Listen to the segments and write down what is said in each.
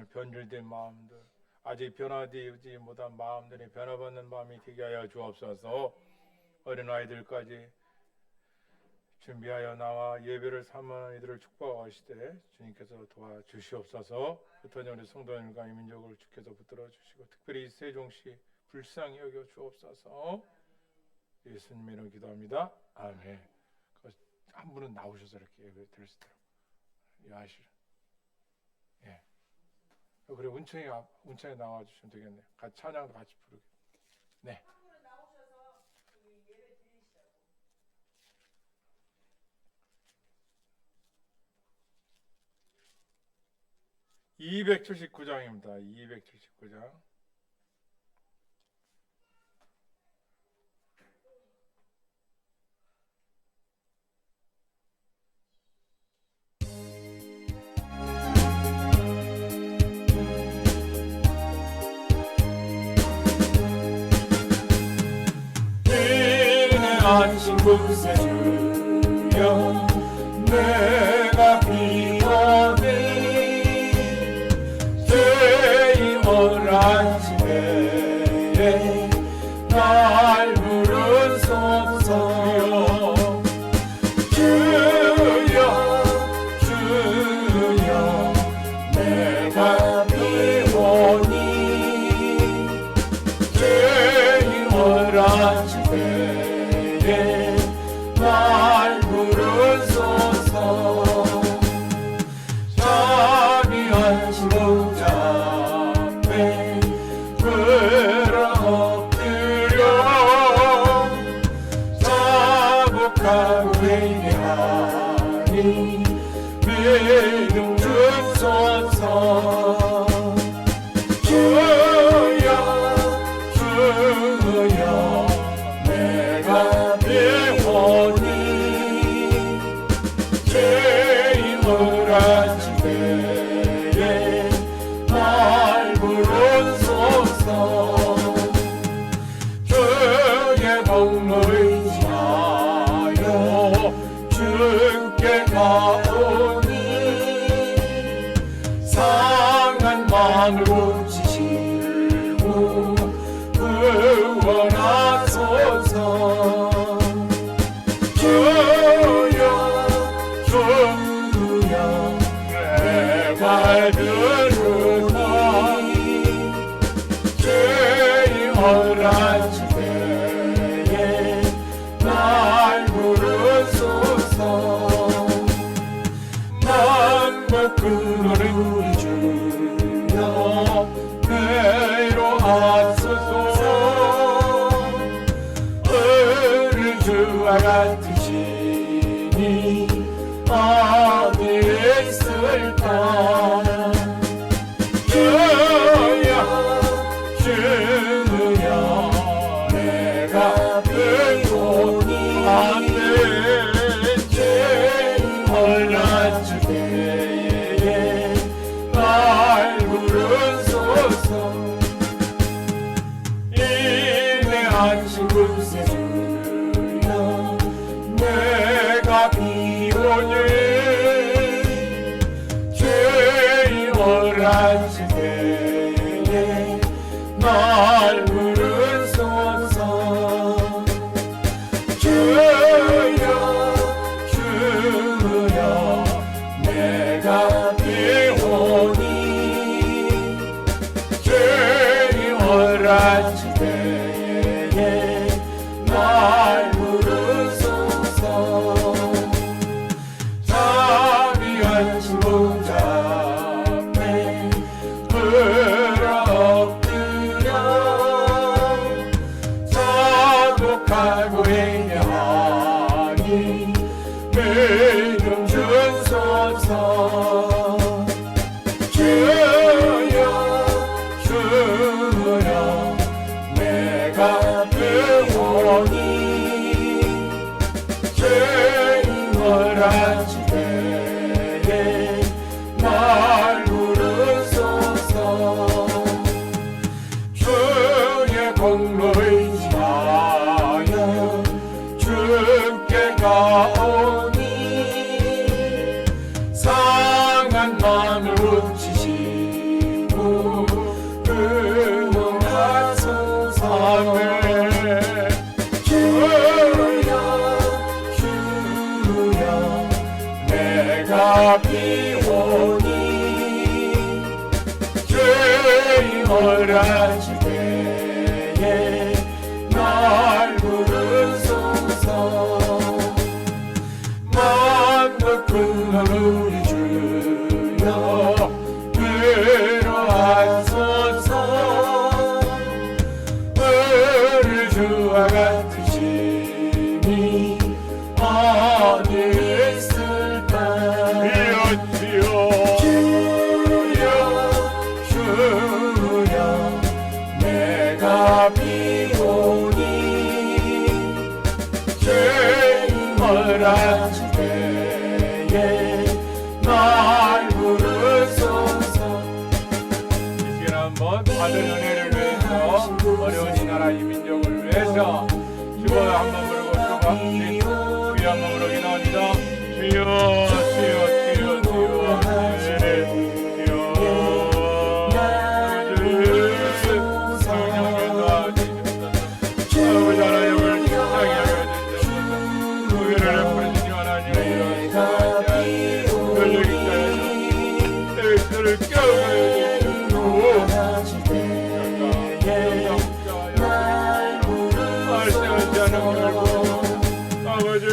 변질된 마음들, 아직 변화되지 못한 마음들이 변화받는 마음이 되게 하여 주옵소서. 어린아이들까지 준비하여 나와 예배를 삼는 이들을 축복하시되 주님께서 도와주시옵소서. 흩어진 우리 성도님과 이 민족을 주께서 붙들어 주시고 특별히 세종시 불쌍히 여겨 주옵소서. 예수님 이름으로 기도합니다. 아멘. 한 분은 나오셔서 이렇게 예배 드릴 수 있도록 하시라. 예. 그래 운청이 나와 주시면 되겠네요. 같이 찬양도 같이 부르게. 네. 279장입니다. 279장. 안신 곳에 주여 내가 비오니 죄의 허락한 집에 날 부르소서. 주여 주여 내가 비오니 죄의 허락한 집에 날 부르소서. 자비 안신 곳 앞에 끌어 엎드려 자복하고 회개하니 믿음 주소서. 주여 주여 내가 배우니 죄임을 한 집에 날 부르소서. 주의 공로를 의지하여 주께 가오니 상한 마음을 고치시고 구원하소서. 주여 주여 내 말 들으니 죄의 허락한 집에 날 부르소서. 만국 근원을 우리 주여 괴로하소서. 주와 같으시니 어디 있을까. 주여 주여 내가 배우니 안돼 죄의 허락한 집에 날 부르소서. 인내하신 곳에 내가 비오니 죄의 허락한 집에 날 부르소서. 주여 주여 내가 비오니 죄의 허락한 집에 날 자비 안신 곳 앞에 끌어 엎드려 자복하고 회개하니 믿음 주소서. 주여 주여 내 힘을 하실 때에 날 부르소서. 만국 근원 우리 주여 위로하소서. 우리 주와 같은 신이 어디 있을까. 주여 주여 내가 비오니 힘을 하실 때에 날 부르소서. 이 시간 한번 받은 은혜를 위해서 어려운 이 나라 이 민족을 위해서 주여 한번 부르고 주여 한번 부르기나옵니다. 주여 주여 주여 주여 아버지 하나님을 사랑하게 해주셔서 우리를 부르시니 하나님 연력이 있다해서 내 그를 깨우게 해주시고 말씀하지 않은 결국 아버지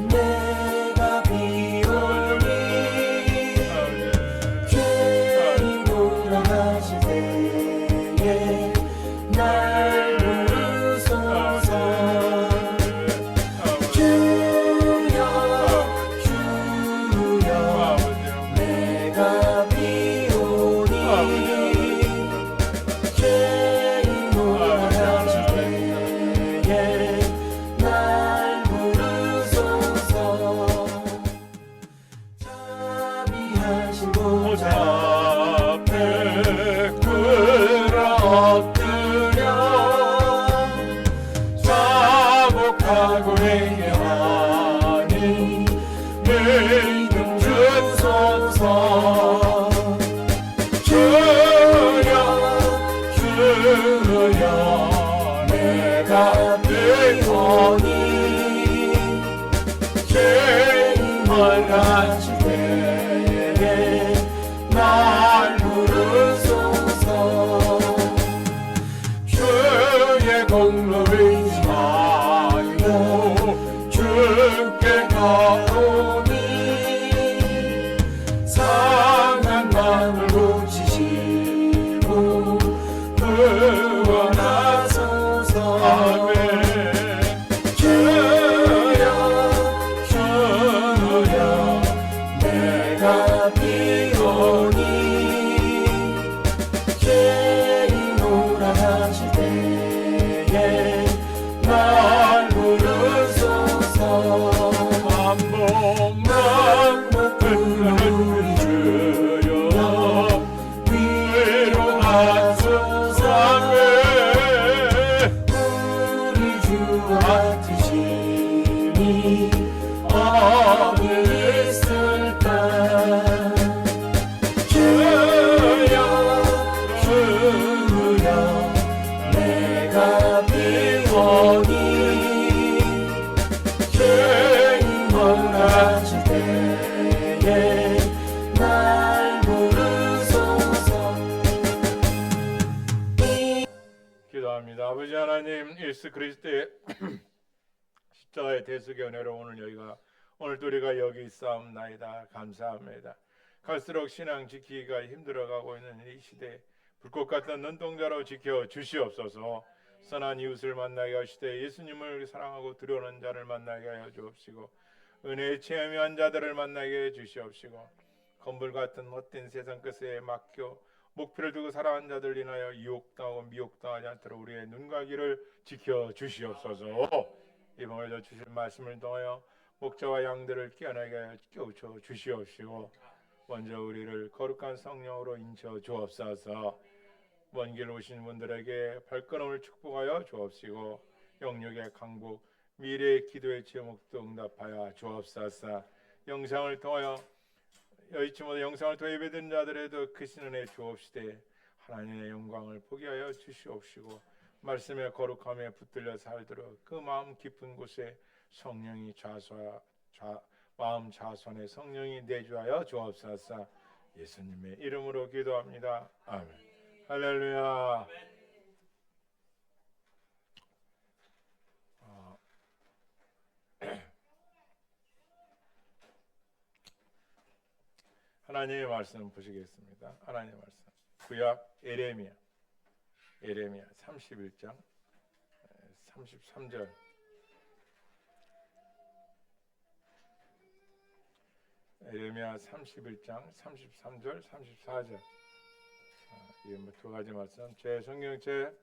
내가 비오니 죄인으로 하실 때에 날 부르소서. 주여 주여 내가 비오니 죄인으로 하실 때에 날 부르소서. 자비하신 보좌 앞에 엎드려 자복하고 회개하니 믿음 주소서. 주여 주여 내가 비오니 죄인을 하실 때에 날 부르소서. 주의 공로를 잊지 말고 주께 가오니 상한 마음을 고치시고 구원하소서. 아멘. 주여 주여 내가 비오니 죄인으로 하실 때에 날 부르소서. 주와 주심이 어디 있을까? 주여 주여 내가 비오니 주님을 가질 때에 날 부르소서. 기도합니다. 아버지 하나님, 예수 그리스도의 십자가의 대속의 은혜로 오늘도 우리가 여기 있사옵나이다. 감사합니다. 갈수록 신앙 지키기가 힘들어가고 있는 이 시대, 불꽃 같은 눈동자로 지켜 주시옵소서. 선한 이웃을 만나게 하시되 예수님을 사랑하고 두려워하는 자를 만나게 하여 주옵시고, 은혜의 체험한 자들을 만나게 해 주시옵시고, 건불 같은 헛된 세상 끝에 막혀 목표를 두고 살아가는 자들 인하여 유혹당하고 미혹당하지 않도록 우리의 눈과 귀를 지켜 주시옵소서. 이번에도 주실 말씀을 통하여 목자와 양들을 깨어나게 하여 깨우쳐 주시옵시고, 먼저 우리를 거룩한 성령으로 인쳐 주옵소서. 먼 길 오신 분들에게 발걸음을 축복하여 주옵시고, 영육의 강복, 미래의 기도의 제목도 응답하여 주옵소서. 영상을 통하여 여의치 못해 영상을 통해 예배드린 자들에도 크신 은혜 주옵시되 하나님의 영광을 보게 하여 주시옵시고, 말씀의 거룩함에 붙들려 살도록 그 마음 깊은 곳에 성령이 마음 좌선에 성령이 내주하여 주옵소서. 예수님의 이름으로 기도합니다. 아멘. 할렐루야. 하나님의 말씀 보시겠습니다. 하나님의 말씀. 구약 에레미야 31장 33절. 에레미야 31장 33절 34절. 이게 뭐 두 가지 말씀. 제 성경책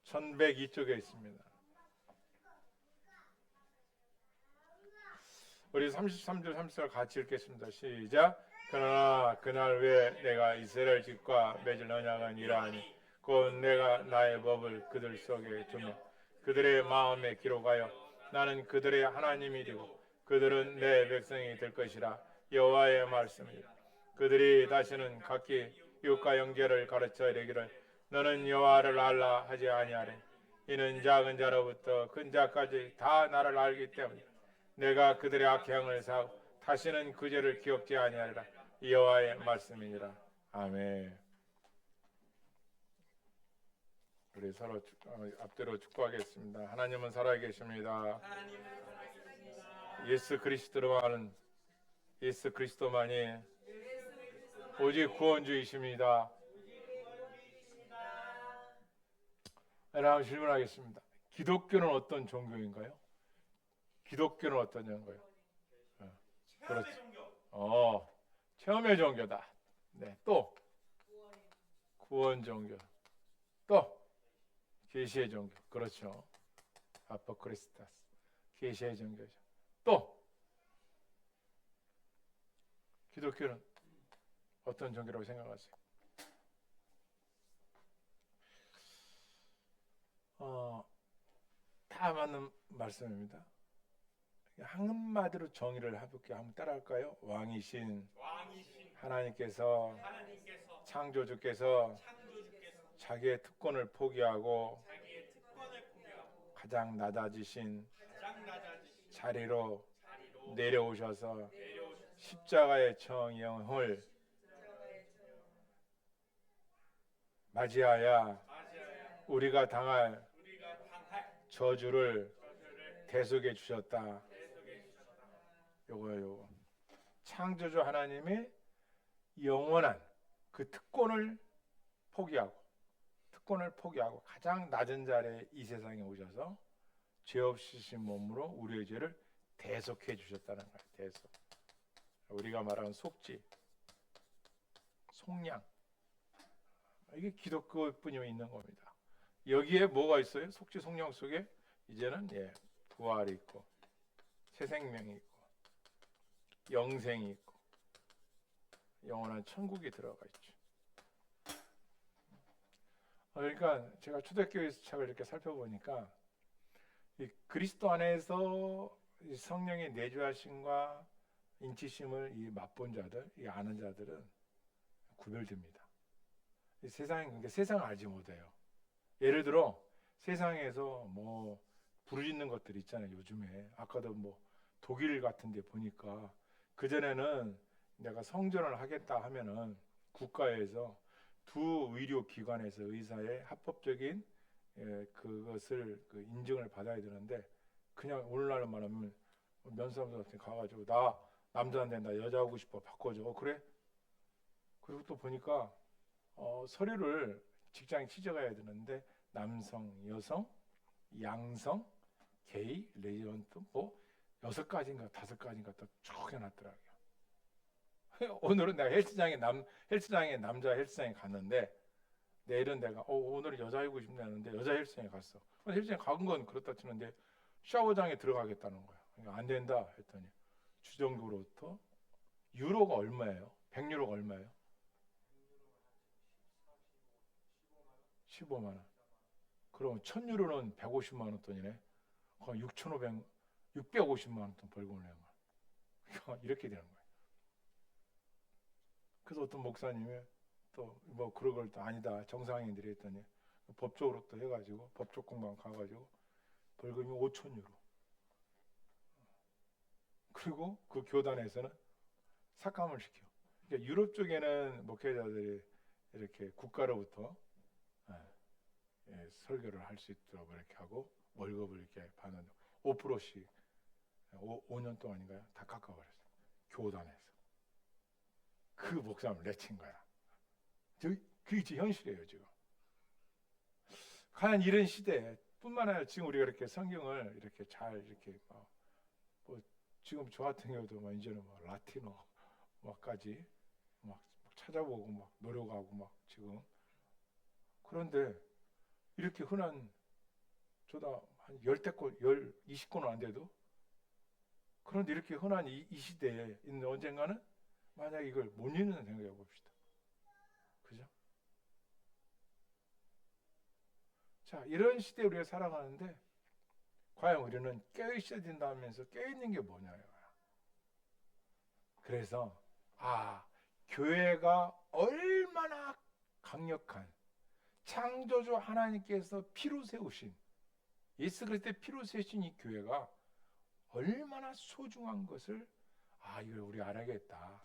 1102쪽에 있습니다. 우리 33절 34절 같이 읽겠습니다. 시작. 그러나 그날 왜 내가 이스라엘 집과 맺을 언약은 이러하니 곧 내가 나의 법을 그들 속에 두며 그들의 마음에 기록하여 나는 그들의 하나님이 되고 그들은 내 백성이 될 것이라. 여호와의 말씀이라. 그들이 다시는 각기 이웃과 형제를 가르쳐 이르기를 너는 여호와를 알라 하지 아니하리. 이는 작은 자로부터 큰 자까지 다 나를 알기 때문이라. 내가 그들의 악행을 사하고 다시는 그 죄를 기억지 아니하리라. 여호와의 말씀이니라. 아멘. 우리 서로 앞뒤로 축복하겠습니다. 하나님은 살아계십니다. 예수 그리스도로만은 예수 그리스도만이 오직 구원주이십니다. 여러분 질문하겠습니다. 기독교는 어떤 종교인가요? 기독교는 어떤 종교예요? 그렇죠. 체험의 종교다. 네, 또 구원 종교. 또 계시의 종교. 그렇죠. 아포크리스타스. 계시의 종교죠. 또 기독교는 어떤 종교라고 생각하세요? 다 맞는 말씀입니다. 한마디로 정의를 해볼게요. 한번 따라할까요? 왕이신 하나님께서 창조주께서 자기의 특권을 포기하고 가장 낮아지신 자리로 내려오셔서 십자가의 정형을 맞이하여 우리가 당할 저주를 대속해 주셨다. 요거 창조주 하나님이 영원한 그 특권을 포기하고 가장 낮은 자리에 이 세상에 오셔서 죄 없으신 몸으로 우리의 죄를 대속해 주셨다는 거예요. 대속. 우리가 말하는 속지, 속량. 이게 기독교뿐이 있는 겁니다. 여기에 뭐가 있어요? 속지 속량 속에 이제는 부활이 있고 새 생명이 있고 영생이 있고 영원한 천국이 들어가 있죠. 그러니까 제가 초대교회 책을 이렇게 살펴보니까 이 그리스도 안에서 이 성령의 내주하심과 인치심을 이 맛본 자들, 이 아는 자들은 구별됩니다. 이 세상에 그러니까 세상을 알지 못해요. 예를 들어 세상에서 뭐 부르짖는 것들 있잖아요. 요즘에 아까도 뭐 독일 같은 데 보니까 그전에는 내가 성전을 하겠다 하면은 국가에서 두 의료 기관에서 의사의 합법적인 그것을 그 인증을 받아야 되는데 그냥 오늘날로 말하면 면사무소 같은 데 가가지고 나 남자인데 나 여자 하고 싶어 바꿔줘. 그래? 그리고 또 보니까 서류를 직장에 취직해야 되는데 남성, 여성, 양성, 게이, 레지던트 뭐 6가지인가 5가지인가 또 쭉 해놨더라고요. 오늘은 내가 헬스장에 남자 헬스장에 갔는데 내일은 내가 오늘은 여자 하고 싶다는데 여자 헬스장에 갔어. 헬스장에 간 건 그렇다 치는데 샤워장에 들어가겠다는 거야. 그러니까 안 된다 했더니 주정부로부터 유로가 얼마예요? 100유로가 얼마예요? 15만 원. 그럼 1000유로는 150만 원 돈이네. 그럼 650만 원 돈 벌금을 내는 거야. 이렇게 되는 거예요. 그래서 어떤 목사님이 또 뭐 그런 걸 또 아니다 정상인들이 했더니 법적으로 또 해가지고 법적 공방 가가지고 벌금이 5,000유로. 그리고 그 교단에서는 삭감을 시켜. 그러니까 유럽 쪽에는 목회자들이 이렇게 국가로부터 설교를 할 수 있도록 이렇게 하고 월급을 이렇게 받는 5%씩 5년 동안인가요? 다 깎아버렸어요. 교단에서. 그 목사님을 내친 거야. 그게 현실이에요 지금. 과연 이런 시대에 뿐만 아니라 지금 우리가 이렇게 성경을 이렇게 잘 이렇게 뭐 지금 저 같은 경우도 막 이제는 뭐 라틴어 막까지 막 찾아보고 막 노력하고 막 지금 그런데 이렇게 흔한 저다 한 10대권 20권은 안 돼도 그런데 이렇게 흔한 이 시대에 있는 언젠가는 만약 이걸 못 읽는 생각해 봅시다. 그죠? 자, 이런 시대에 우리가 살아가는데 과연 우리는 깨어 있어야 된다면서 깨어 있는 게 뭐냐요. 그래서 교회가 얼마나 강력한 창조주 하나님께서 피로 세우신 예수 그리스도의 피로 세우신 이 교회가 얼마나 소중한 것을 이걸 우리 알아야겠다.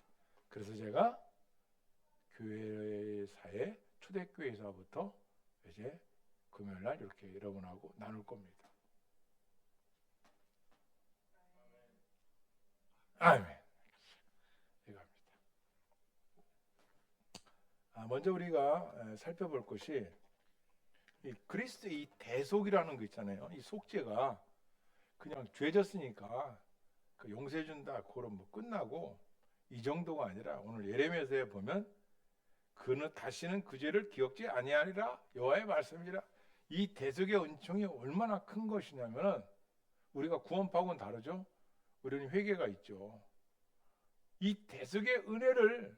그래서 제가 교회사에 초대교회사부터 이제 금요일날 이렇게 여러분하고 나눌 겁니다. 아멘. 이겁니다. 먼저 우리가 살펴볼 것이 이 그리스도 이 대속이라는 거 있잖아요. 이 속죄가 그냥 죄졌으니까 그 용서해 준다. 그럼 뭐 끝나고 이 정도가 아니라 오늘 예레미야서에 보면 그는 다시는 그 죄를 기억지 아니하리라 여호와의 말씀이라. 이 대속의 은총이 얼마나 큰 것이냐면은 우리가 구원파하고는 다르죠. 우리는 회개가 있죠. 이 대속의 은혜를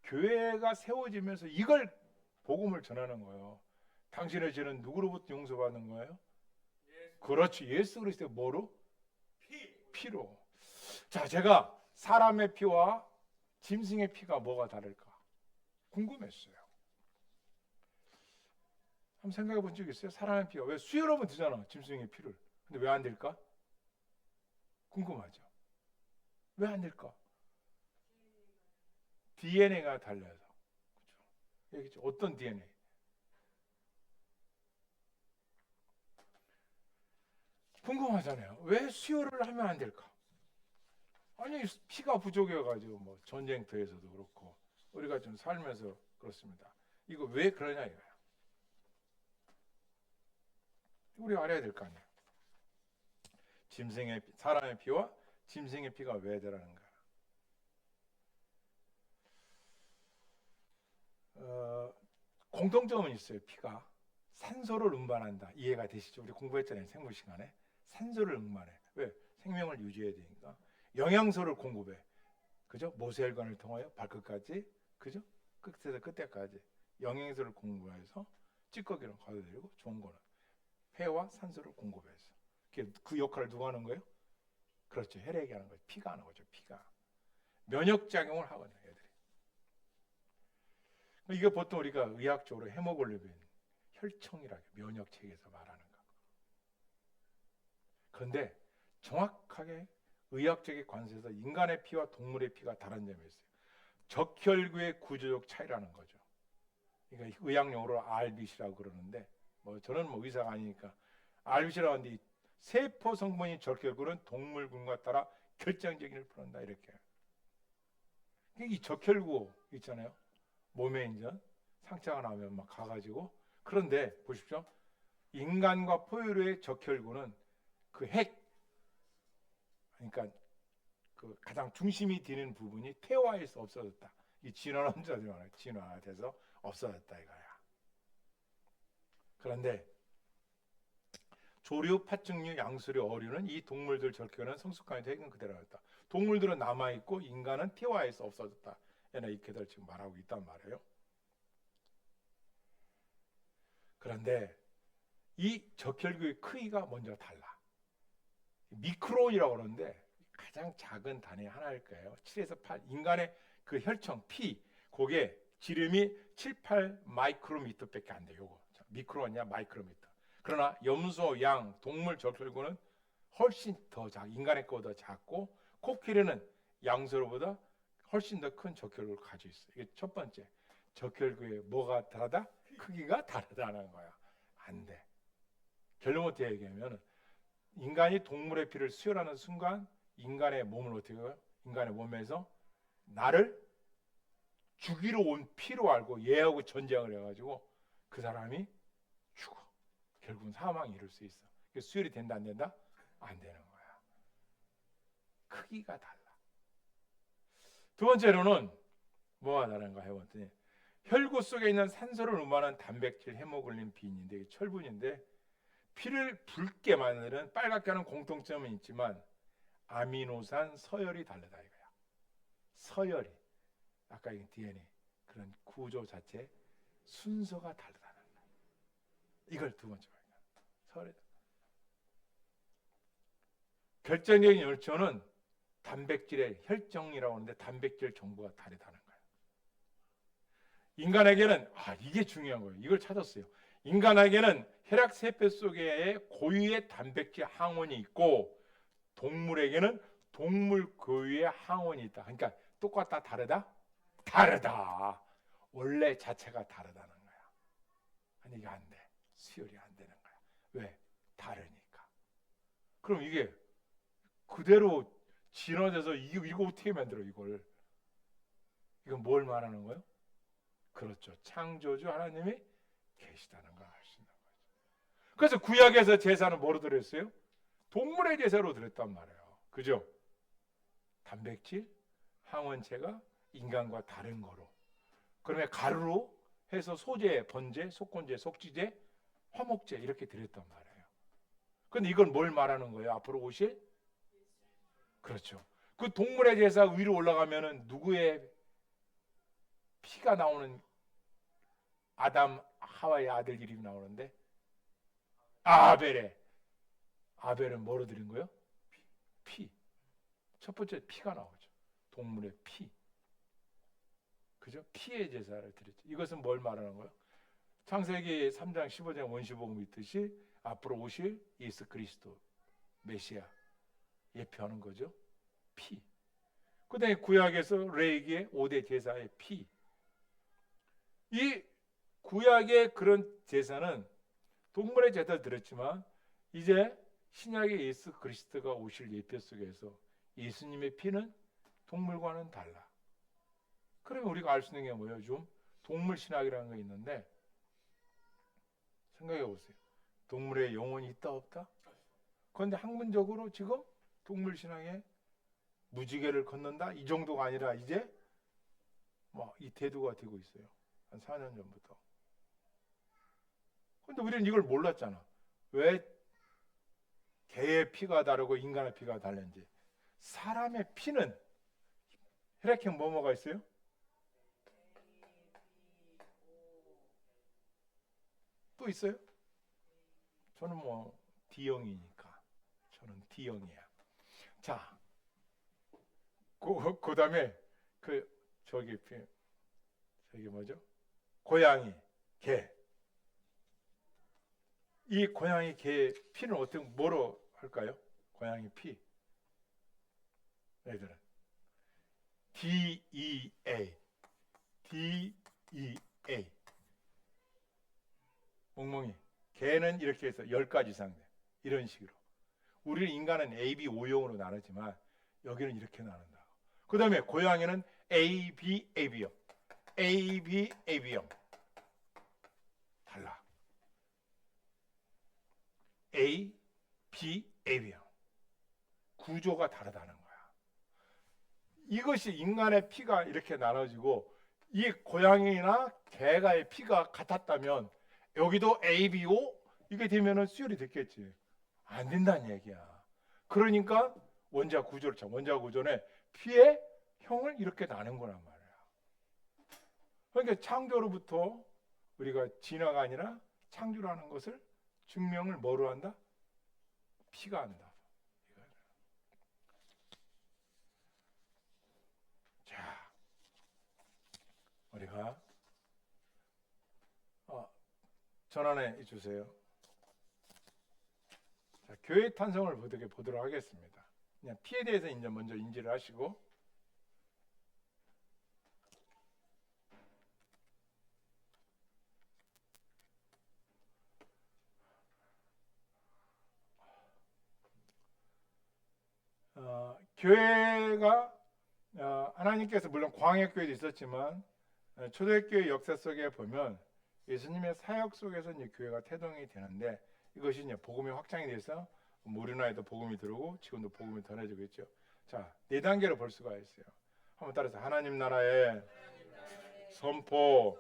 교회가 세워지면서 이걸 복음을 전하는 거예요. 당신의 죄는 누구로부터 용서받는 거예요? 그렇지. 예수 그리스도의 뭐로? 피로. 자, 제가 사람의 피와 짐승의 피가 뭐가 다를까 궁금했어요. 한번 생각해 본 적 있어요? 사람의 피가 왜 수혈하면 되잖아, 짐승의 피를. 근데 왜 안 될까? 궁금하죠. 왜 안 될까? DNA가 달라서. 그렇죠? 얘기죠. 어떤 DNA? 궁금하잖아요. 왜 수혈을 하면 안 될까? 아니 피가 부족해가지고 뭐 전쟁터에서도 그렇고 우리가 좀 살면서 그렇습니다. 이거 왜 그러냐 이거야. 우리가 알아야 될 거 아니에요. 사람의 피와 짐승의 피가 왜 다른가? 공통점은 있어요. 피가 산소를 운반한다. 이해가 되시죠? 우리 공부했잖아요. 생물 시간에 산소를 운반해. 왜? 생명을 유지해야 되니까. 영양소를 공급해. 그죠? 모세혈관을 통하여 발끝까지, 그죠? 끝에서 끝에까지 영양소를 공급해서 찌꺼기는 걷어들이고 좋은 거는 폐와 산소를 공급해서. 그 역할을 누가 하는 거예요? 그렇죠. 혈액이 하는 거죠. 피가 하는 거죠. 피가 면역 작용을 하거든요. 애들이. 이게 보통 우리가 의학적으로 헤모글로빈, 혈청이라고 면역 체계에서 말하는 거. 그런데 정확하게 의학적인 관점에서 인간의 피와 동물의 피가 다른 점이 있어요. 적혈구의 구조적 차이라는 거죠. 그러니까 의학용어로 RBC라고 그러는데, 저는 의사가 아니니까 RBC라고 하는데, 세포 성분이 적혈구는 동물군과 따라 결정적인 일을 풀어낸다 이렇게. 이 적혈구 있잖아요. 몸에 이제 상처가 나면 막 가가지고. 그런데 보십시오. 인간과 포유류의 적혈구는 그 핵, 그러니까 그 가장 중심이 되는 부분이 퇴화해서 없어졌다. 이 진화론 자들이 말해요. 진화돼서 없어졌다 이거야. 그런데 조류, 파충류, 양수류, 어류는 이 동물들 적혈은 성숙한데 핵은 그대로 있다. 동물들은 남아 있고 인간은 퇴화해서 없어졌다. 이렇게들 지금 말하고 있단 말이에요. 그런데 이 적혈구의 크기가 먼저 달라. 미크론이라고 그러는데 가장 작은 단위 하나일 거예요. 7에서 8. 인간의 그 혈청, 피, 그게 지름이 7, 8 마이크로미터밖에 안 돼요. 요거. 미크론이냐 마이크로미터. 그러나 염소, 양, 동물 적혈구는 훨씬 더 인간의 거보다 작고, 코끼리는 양서로보다 훨씬 더 큰 적혈구를 가지고 있어요. 이게 첫 번째. 적혈구에 뭐가 다르다? 크기가 다르다는 거야. 안 돼. 결론 어떻게 얘기하면 인간이 동물의 피를 수혈하는 순간 인간의 몸을 어떻게 해요? 인간의 몸에서 나를 죽이러 온 피로 알고 얘하고 전쟁을 해가지고 그 사람이 죽어. 결국은 사망이 이룰 수 있어. 수혈이 된다 안 된다? 안 되는 거야. 크기가 달라. 두 번째로는 뭐가 다른가 해봤더니 혈구 속에 있는 산소를 운반하는 단백질 헤모글린 빈인데 이게 철분인데 피를 붉게 만드는 빨갛게 하는 공통점은 있지만 아미노산 서열이 다르다 이거야. 서열이 아까 얘기한 DNA 그런 구조 자체 순서가 다르다는 거야. 이걸 두 번째 말이야. 서열이다. 결정적인 요소는 단백질의 혈정이라고 하는데 단백질 정보가 다르다는 거예요. 인간에게는 이게 중요한 거예요. 이걸 찾았어요. 인간에게는 혈액 세포 속에 고유의 단백질 항원이 있고 동물에게는 동물 고유의 항원이 있다. 그러니까 똑같다 다르다? 다르다. 원래 자체가 다르다는 거야. 아니 이게 안 돼. 수혈이 안 되는 거야. 왜? 다르니까. 그럼 이게 그대로 진화돼서 이거 어떻게 만들어 이걸? 이건 뭘 말하는 거예요? 그렇죠. 창조주 하나님이 계시다는 걸 알 수 있는 거죠. 그래서 구약에서 제사는 뭐로 드렸어요? 동물의 제사로 드렸단 말이에요. 그죠? 단백질, 항원체가 인간과 다른 거로. 그러면 가루로 해서 소재, 번제, 속건제, 속지제, 화목제 이렇게 드렸단 말이에요. 그런데 이건 뭘 말하는 거예요? 앞으로 오실? 그렇죠. 그 동물의 제사 위로 올라가면은 누구의 피가 나오는 아담, 하와의 아들 이름이 나오는데 아벨의. 아벨은 뭐로 드린 거예요? 피. 첫 번째 피가 나오죠. 동물의 피. 그죠? 피의 제사를 드렸죠. 이것은 뭘 말하는 거예요? 창세기 3장 15장 원시복음 있듯이 앞으로 오실 예수 그리스도 메시아 예표하는 거죠. 피. 그 다음에 구약에서 레위기의 5대 제사의 피. 이 구약의 그런 제사는 동물의 제사를 드렸지만 이제 신약의 예수 그리스도가 오실 예표 속에서 예수님의 피는 동물과는 달라. 그러면 우리가 알 수 있는 게 뭐예요? 좀 동물 신학이라는 게 있는데 생각해 보세요. 동물의 영혼이 있다 없다? 그런데 학문적으로 지금 동물 신학에 무지개를 걷는다? 이 정도가 아니라 이제 이 태도가 되고 있어요. 한 4년 전부터. 근데 우리는 이걸 몰랐잖아. 왜 개의 피가 다르고 인간의 피가 다른지. 사람의 피는 혈액형 뭐가 있어요? 또 있어요? 저는 뭐 D형이니까 저는 D형이야. 자, 그다음에 저기 뭐죠? 고양이, 개. 이 고양이, 개 피는 어떻게 뭐로 할까요? 고양이 피. 얘들은 DEA. DEA. 멍멍이. 개는 이렇게 해서 10가지 이상 돼. 이런 식으로. 우리 인간은 A, B, O형으로 나누지만 여기는 이렇게 나눈다. 그 다음에 고양이는 A, B, AB형. A, B, AB형. 달라. A, B, AB형. 구조가 다르다는 거야. 이것이 인간의 피가 이렇게 나눠지고 이 고양이나 개가의 피가 같았다면 여기도 A, B, O 이게 되면은 수혈이 됐겠지. 안 된다는 얘기야. 그러니까 원자 구조를 원자 구조는 피의 형을 이렇게 나눈 거란 말이야. 그러니까 창조로부터 우리가 진화가 아니라 창조라는 것을 증명을 뭐로 한다? 피가 한다. 자, 우리가 전환해 주세요. 자, 교회 탄성을 보도록 하겠습니다. 그냥 피에 대해서 이제 먼저 인지를 하시고, 교회가 하나님께서 물론 광야교회도 있었지만 초대교회 역사 속에 보면 예수님의 사역 속에서 이제 교회가 태동이 되는데 이것이 이제 복음이 확장이 돼서 우리나라에도 복음이 들어오고 지금도 복음이 전해지고 있죠. 자, 4단계로 볼 수가 있어요. 한번 따라서 하나님 나라의 선포,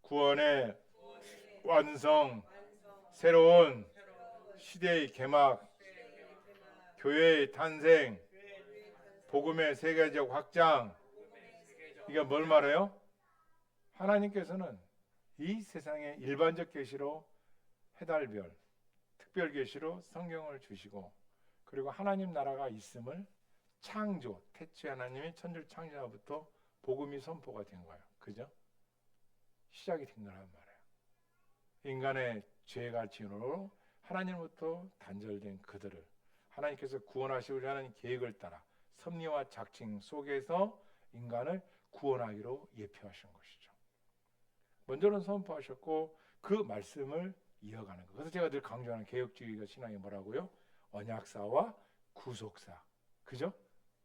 구원의 완성, 새로운 시대의 개막, 교회의 탄생, 복음의 세계적 확장. 이게 뭘 말해요? 하나님께서는 이 세상의 일반적 계시로 해달별, 특별 계시로 성경을 주시고 그리고 하나님 나라가 있음을 창조, 태초에 하나님의 천지를 창조하부터 복음이 선포가 된 거예요. 그죠? 시작이 된 거란 말이에요. 인간의 죄가 진으로 하나님부터 단절된 그들을 하나님께서 구원하시고자 하는 계획을 따라 섭리와 작칭 속에서 인간을 구원하기로 예표하신 것이죠. 먼저는 선포하셨고 그 말씀을 이어가는 것. 그래서 제가 늘 강조하는 개혁주의가 신앙이 뭐라고요? 언약사와 구속사. 그죠?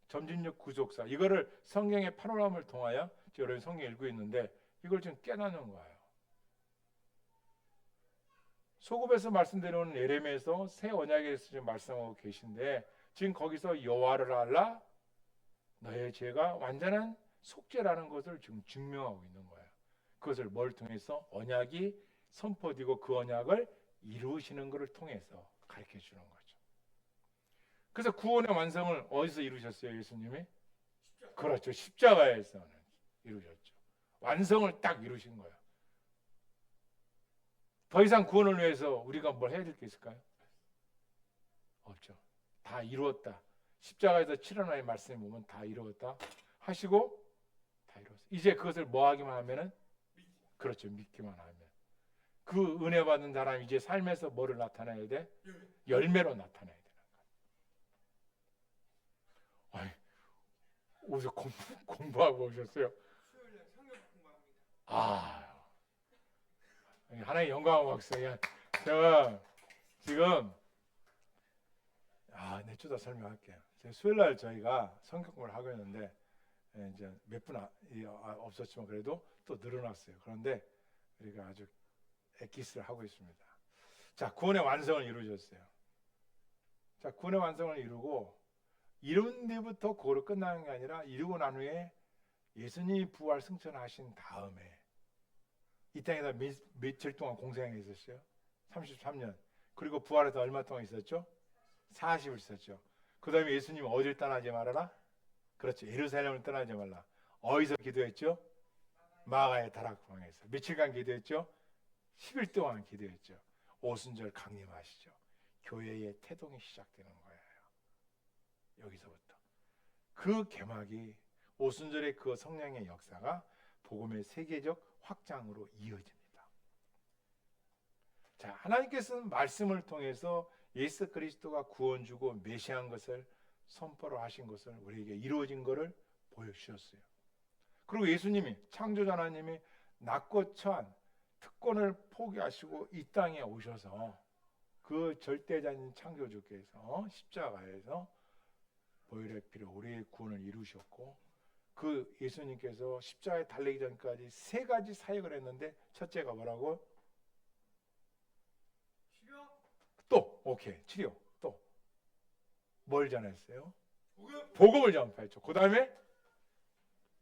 점진적 구속사. 이거를 성경의 파노라마를 통하여 여러분 성경 읽고 있는데 이걸 좀 깨닫는 거예요. 소급에서 말씀드리는 예레미야에서 새 언약에 대해서 지금 말씀하고 계신데 지금 거기서 여호와를 알라 너의 죄가 완전한 속죄라는 것을 지금 증명하고 있는 거예요. 그것을 뭘 통해서? 언약이 선포되고 그 언약을 이루시는 것을 통해서 가르쳐 주는 거죠. 그래서 구원의 완성을 어디서 이루셨어요, 예수님이? 그렇죠. 십자가에서는 이루셨죠. 완성을 딱 이루신 거예요. 더 이상 구원을 위해서 우리가 뭘 해야 될 게 있을까요? 없죠. 다 이루었다. 십자가에서 7원의 말씀에 보면 다 이루었다 하시고 다 이루었어요. 이제 그것을 뭐 하기만 하면은 그렇죠. 믿기만 하면 그 은혜 받은 사람이 이제 삶에서 뭐를 나타내야 돼? 열매로 나타내야 되는 거예요. 아이, 어디서 공부하고 오셨어요? 수요일에 성경 공부합니다. 아, 하나님 영광을 받습니다. 제가 지금 내주다 설명할게요. 수요일날 저희가 성경 공부를 하고 있는데 이제 몇 분 없었지만 그래도 또 늘어났어요. 그런데 우리가 아주 엑기스를 하고 있습니다. 자, 구원의 완성을 이루셨어요. 자, 구원의 완성을 이루고 이룬 뒤부터 그거로 끝나는 게 아니라 이루고 난 후에 예수님이 부활 승천하신 다음에 이 땅에다 며칠 동안 공생에 있었어요? 33년. 그리고 부활해서 얼마 동안 있었죠? 40일 있었죠. 그 다음에 예수님이 어디를 떠나지 말아라? 그렇죠. 예루살렘을 떠나지 말라. 어디서 기도했죠? 마가의 다락방에서. 며칠간 기도했죠? 10일 동안 기도했죠. 오순절 강림하시죠. 교회의 태동이 시작되는 거예요. 여기서부터 그 개막이 오순절의 그 성령의 역사가 복음의 세계적 확장으로 이어집니다. 자, 하나님께서는 말씀을 통해서 예수 그리스도가 구원 주고 메시아인 것을 선포를 하신 것을 우리에게 이루어진 것을 보여주셨어요. 그리고 예수님이 창조자 하나님이 낮고 처한 특권을 포기하시고 이 땅에 오셔서 그 절대자인 창조주께서 십자가에서 보혈의 피로 우리의 구원을 이루셨고, 그 예수님께서 십자가에 달리기 전까지 세 가지 사역을 했는데, 첫째가 뭐라고? 치료, 또 오케이 치료. 또 뭘 전했어요? 복음, 복음을 전파했죠. 그 다음에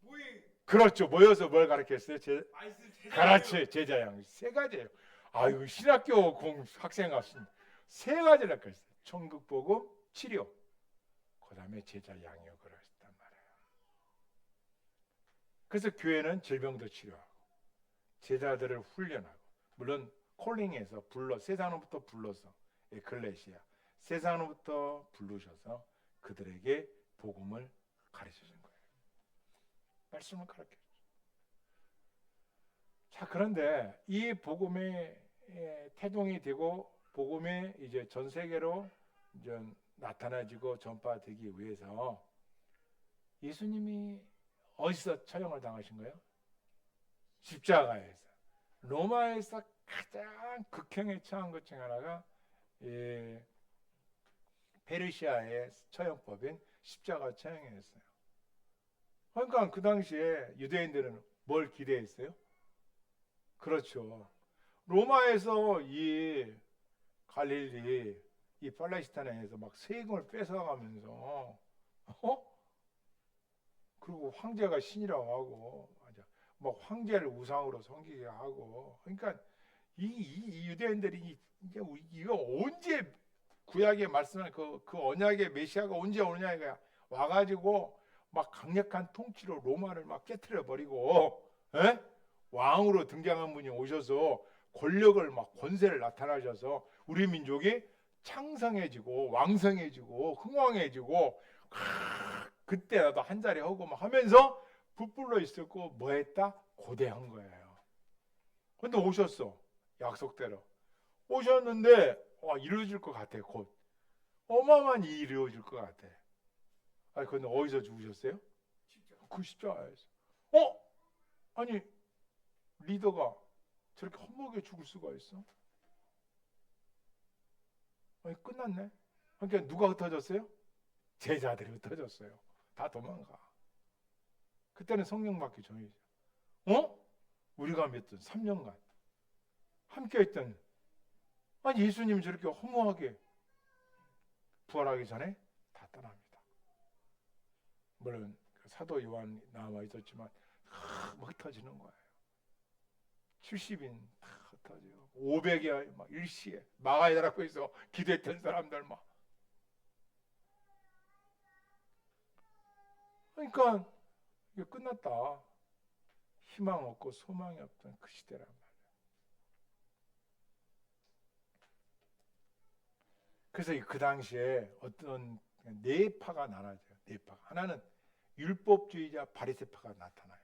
모임, 그렇죠. 모여서 뭘 가르쳤어요? 말씀 제자. 그렇지, 제자양. 세 가지예요. 아유, 신학교 학생 같습니다. 세 가지를 가르쳤어요. 천국 복음, 치료, 그 다음에 제자 양육을 했단 말이에요. 그래서 교회는 질병도 치료하고 제자들을 훈련하고, 물론 콜링에서 불러 세상으로부터 불러서 에클레시아 세상으로부터 부르셔서 그들에게 복음을 가르쳐 준 거예요. 말씀을 가르쳐 줬죠. 자, 그런데 이 복음의 태동이 되고 복음이 이제 전 세계로 이제 나타나지고 전파되기 위해서 예수님이 어디서 처형을 당하신 거예요? 십자가에서. 로마에서 가장 극형에 처한 것 중 하나가 페르시아의 처형법인 십자가 처형이었어요. 그러니까 그 당시에 유대인들은 뭘 기대했어요? 그렇죠. 로마에서 이 갈릴리, 이 팔레스타인에서 막 세금을 뺏어가면서, 그리고 황제가 신이라고 하고, 맞아, 막 황제를 우상으로 섬기게 하고, 그러니까 이 유대인들이 이제 이거 언제 구약에 말씀한 그 언약의 메시아가 언제 오느냐 이거야. 와가지고 막 강력한 통치로 로마를 막 깨트려 버리고, 왕으로 등장한 분이 오셔서 권력을 막 권세를 나타나셔서 우리 민족이 창성해지고 왕성해지고 흥왕해지고, 그때 나도 한 자리 하고 막 하면서 부풀러 있었고 뭐 했다? 고대한 거예요. 근데 오셨어. 약속대로 오셨는데 이루어질 것 같아. 곧 어마어마한 일이 이루어질 것 같아. 아니 근데 어디서 죽으셨어요? 그 십자가에서. 아니 리더가 저렇게 험하게 죽을 수가 있어? 아니 끝났네. 그러니까 누가 흩어졌어요? 제자들이 흩어졌어요. 다 도망가. 그때는 성령 받기 전이죠. 우리가 믿던 3년간 함께 했던, 아니 예수님이 저렇게 허무하게 부활하기 전에 다 떠납니다. 물론 사도 요한 나와 있었지만 흩어지는 거예요. 70인 다 흩어져요. 500여 막 일시에 마가에다라고 해서 기도했던 사람들 막. 그러니까 이게 끝났다. 희망 없고 소망이 없던 그 시대란 말이에요. 그래서 그 당시에 어떤 네 파가 나눠져요. 네 파. 하나는 율법주의자 바리새파가 나타나요.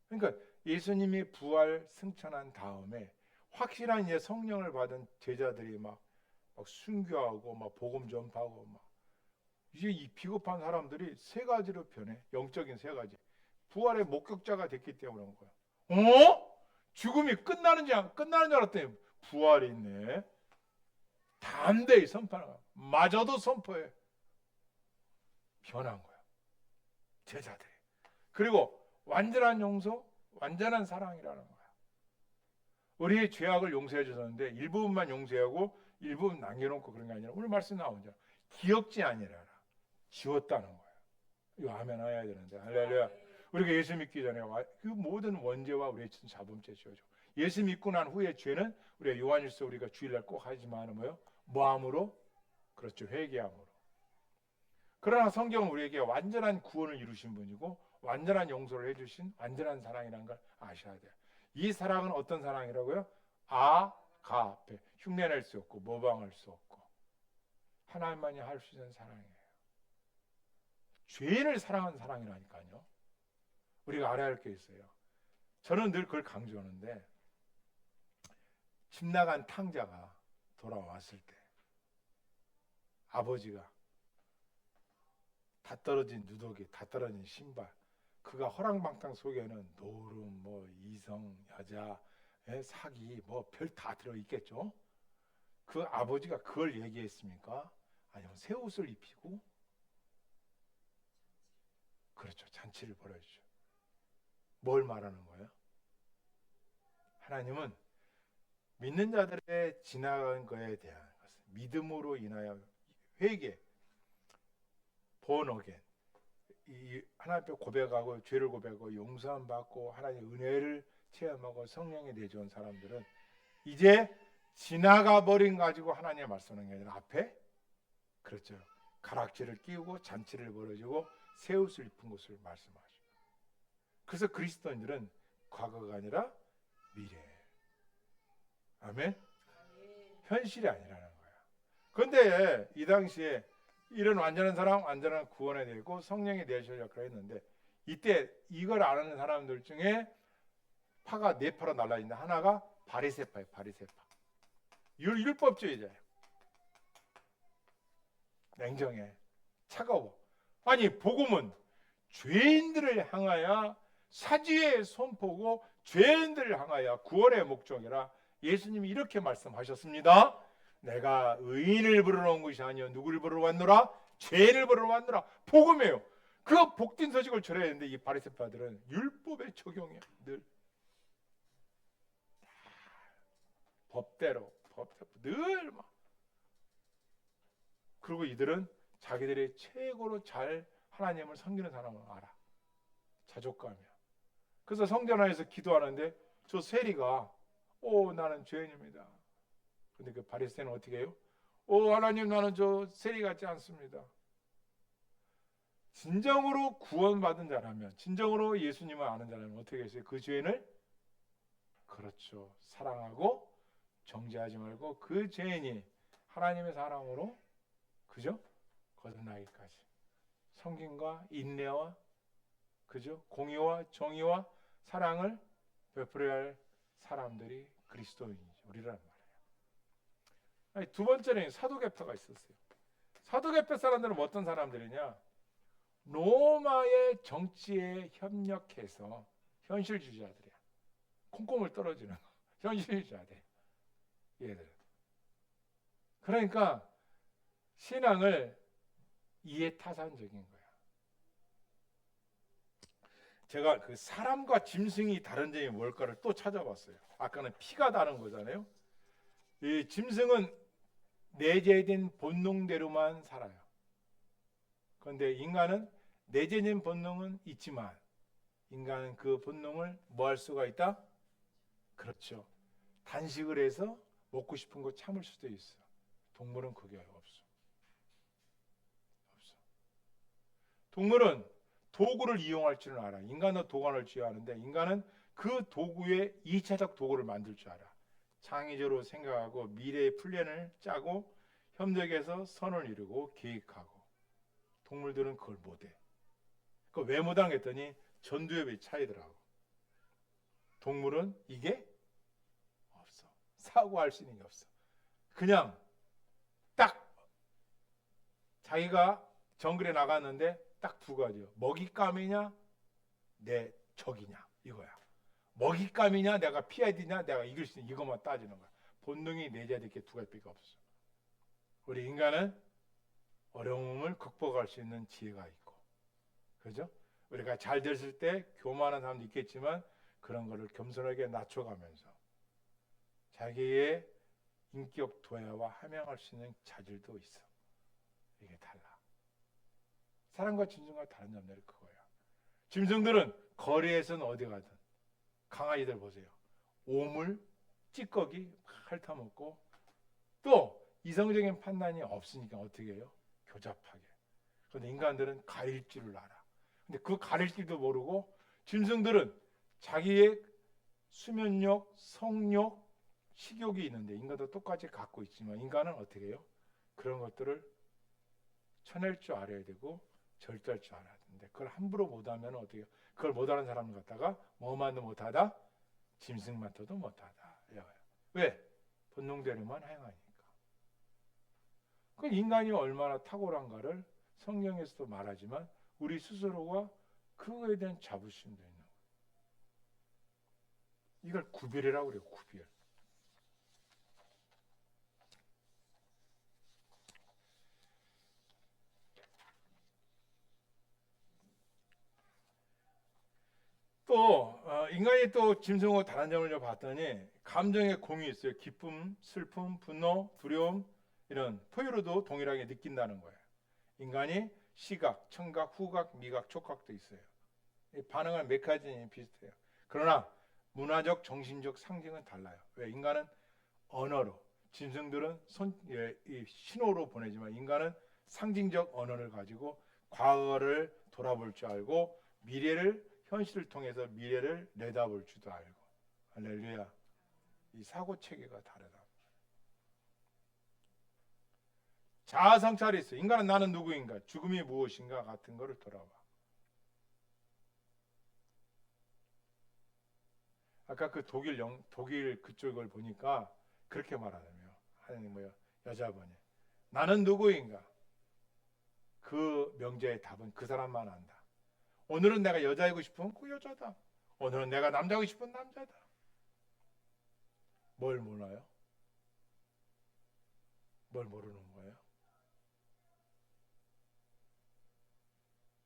그러니까 예수님이 부활 승천한 다음에 확실한 이제 성령을 받은 제자들이 막 순교하고 막 복음 전파하고 막, 이제 이 비겁한 사람들이 세 가지로 변해. 영적인 세 가지. 부활의 목격자가 됐기 때문에 그런 거야. 죽음이 끝나는 줄 알았더니 부활이 있네. 담대히 선포하는 거야. 마저도 선포해. 변한 거야. 제자들이. 그리고 완전한 용서, 완전한 사랑이라는 거야. 우리의 죄악을 용서해 주셨는데 일부분만 용서하고 일부분 남겨놓고 그런 게 아니라, 오늘 말씀 나오죠. 기억지 아니라 지웠다는 거야. 이거 아멘 해야 되는데. 할렐루야. 우리가 예수 믿기 전에 그 모든 원죄와 우리의 자범죄 지워져. 예수 믿고 난 후에 죄는 우리가 요한일서 우리가 주일날 꼭 하지만 뭐요? 뭐함으로? 그렇죠. 회개함으로. 그러나 성경은 우리에게 완전한 구원을 이루신 분이고 완전한 용서를 해주신 완전한 사랑이라는 걸 아셔야 돼요. 이 사랑은 어떤 사랑이라고요? 아가페. 흉내낼 수 없고 모방할 수 없고 하나님만이 할 수 있는 사랑이에요. 죄인을 사랑하는 사랑이라니까요. 우리가 알아야 할 게 있어요. 저는 늘 그걸 강조하는데, 집 나간 탕자가 돌아왔을 때 아버지가 다 떨어진 누더기, 다 떨어진 신발, 그가 허랑방탕 속에는 노름, 뭐 이성, 여자, 사기, 뭐 별 다 들어있겠죠. 그 아버지가 그걸 얘기했습니까? 아니면 새 옷을 입히고, 그렇죠, 잔치를 벌여주죠. 뭘 말하는 거예요? 하나님은 믿는 자들의 지나간 것에 대한 것을 믿음으로 인하여 회개, born again, 하나님 앞에 고백하고 죄를 고백하고 용서함 받고 하나님의 은혜를 체험하고 성령이 내주온 사람들은 이제 지나가 버린 가지고 하나님의 말씀하는 게 아니라 앞에, 그렇죠, 가락지를 끼우고 잔치를 벌여주고 새 옷을 입은 것을 말씀하죠. 그래서 그리스도인들은 과거가 아니라 미래, 아멘, 현실이 아니라는 거야. 그런데 이 당시에 이런 완전한 사랑, 완전한 구원에 되고 성령이 내실 역할을 했는데, 이때 이걸 아는 사람들 중에 파가 네 파로 날라있는데 하나가 바리새파예요. 바리새파, 율법주의자예요. 냉정해, 차가워. 아니, 복음은 죄인들을 향하여 사지의 선포고 죄인들을 향하여 구원의 목적이라 예수님이 이렇게 말씀하셨습니다. 내가 의인을 부르러 온 것이 아니요 누구를 부르러 왔노라? 죄인을 부르러 왔노라. 복음이에요. 그 복된 소식을 전해야 되는데 이 바리새파들은 율법의 적용이에요. 늘 법대로 늘 막. 그리고 이들은 자기들이 최고로 잘 하나님을 섬기는 사람을 알아. 자족감이야. 그래서 성전에서 기도하는데 저 세리가 나는 죄인입니다. 근데 그 바리새인은 어떻게 해요? 하나님, 나는 저 세리 같지 않습니다. 진정으로 구원받은 자라면, 진정으로 예수님을 아는 자라면 어떻게 했어요? 그 죄인을, 그렇죠, 사랑하고 정죄하지 말고 그 죄인이 하나님의 사랑으로, 그죠? 거듭나기까지 성김과 인내와, 그죠? 공의와 정의와 사랑을 베풀어야 할 사람들이 그리스도인이죠. 우리란 말이에요. 아니, 두 번째는 사도계파가 있었어요. 사도계파 사람들은 어떤 사람들이냐? 로마의 정치에 협력해서 현실주의자들이야. 콩콩을 떨어지는 거. 현실주의자들. 얘들은. 그러니까 신앙을 이해타산적인 거야. 제가 그 사람과 짐승이 다른 점이 뭘까를 또 찾아봤어요. 아까는 피가 다른 거잖아요. 이 짐승은 내재된 본능대로만 살아요. 그런데 인간은 내재된 본능은 있지만 인간은 그 본능을 뭐 할 수가 있다? 그렇죠, 단식을 해서 먹고 싶은 거 참을 수도 있어. 동물은 그게 없어. 동물은 도구를 이용할 줄은 알아. 인간은 도구를 쥐어하는데 인간은 그 도구에 2차적 도구를 만들 줄 알아. 창의적으로 생각하고 미래의 플랜을 짜고 협력해서 선을 이루고 계획하고. 동물들은 그걸 못해. 그걸 왜 못하는 했더니 전두엽의 차이더라고. 동물은 이게 없어. 사고할 수 있는 게 없어. 그냥 딱 자기가 정글에 나갔는데 딱 두 가지요. 먹잇감이냐 내 적이냐 이거야. 먹잇감이냐 내가 피해야 되냐 내가 이길 수 있냐 이것만 따지는 거야. 본능이 내재될 게 두 가지밖에 없어. 우리 인간은 어려움을 극복할 수 있는 지혜가 있고, 그죠? 우리가 잘 됐을 때 교만한 사람도 있겠지만 그런 거를 겸손하게 낮춰가면서 자기의 인격 도야와 함양할 수 있는 자질도 있어. 이게 달라. 사람과 짐승과 다른 점들이 그거야. 짐승들은 거리에서는 어디 가든, 강아지들 보세요. 오물, 찌꺼기 핥아먹고, 또 이성적인 판단이 없으니까 어떻게 해요? 교잡하게. 그런데 인간들은 가릴 줄을 알아. 근데 그 가릴 줄도 모르고 짐승들은 자기의 수면욕, 성욕, 식욕이 있는데 인간도 똑같이 갖고 있지만 인간은 어떻게 해요? 그런 것들을 쳐낼 줄 알아야 되고 절제할 줄 알아야 되는데 그걸 함부로 못하면 어떻게 해요? 그걸 못하는 사람을 갖다가 뭐만도 못하다? 짐승만도 못하다. 왜? 본능대로만 행하니까. 그 인간이 얼마나 탁월한가를 성경에서도 말하지만 우리 스스로가 그거에 대한 자부심도 있는 거예요. 이걸 구별이라고 그래요. 구별. 또 인간이 또 짐승하고 다른 점을 좀 봤더니 감정의 공이 있어요. 기쁨, 슬픔, 분노, 두려움 이런 포유류도 동일하게 느낀다는 거예요. 인간이 시각, 청각, 후각, 미각, 촉각도 있어요. 이 반응은 몇 가지 비슷해요. 그러나 문화적, 정신적 상징은 달라요. 왜? 인간은 언어로, 짐승들은 이 신호로 보내지만 인간은 상징적 언어를 가지고 과거를 돌아볼 줄 알고 미래를 현실을 통해서 미래를 내다볼 줄도 알고. 할렐루야. 이 사고 체계가 다르다. 자아 성찰이 있어요. 인간은 나는 누구인가, 죽음이 무엇인가 같은 거를 돌아봐. 아까 그 독일 그쪽을 보니까 그렇게 말하네요. 하나님 여자분이 나는 누구인가? 그 명제의 답은 그 사람만 안다. 오늘은 내가 여자이고 싶으면 그 여자다. 오늘은 내가 남자이고 싶은 남자다. 뭘 몰라요? 뭘 모르는 거예요?